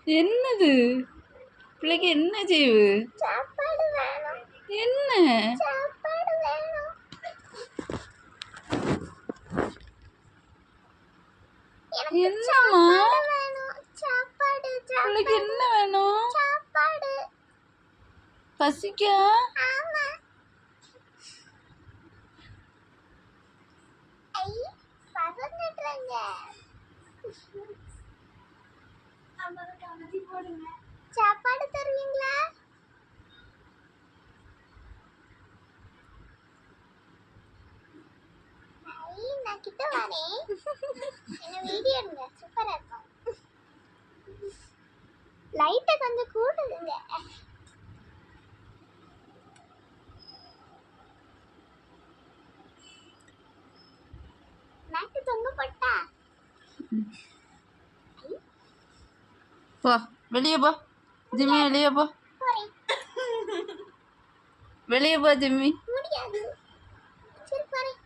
என்னது பிள்ளைக்கு என்ன செய்வு? சாப்பாடு வேணும். என்ன சாப்பாடு வேணும். என்னம்மா சாப்பாடு பிள்ளைக்கு என்ன வேணும்? சாப்பாடு. பசிக்கா? ஆமா. ஐ பறந்துடுறாங்க. சாப்பாடு தருவீங்களா? நான் கிட்ட வரேன். என்ன வீடியோ எடுங்க, சூப்பரா இருக்கும். லைட்டை கொஞ்சம் கூடுதுங்க. மேட்டு தொங்க போட்டா போ வெளியே போ ஜிம்மி, வெளியே போ, வெளியே போ ஜிம்மி. முடியாது. சரி போறேன்.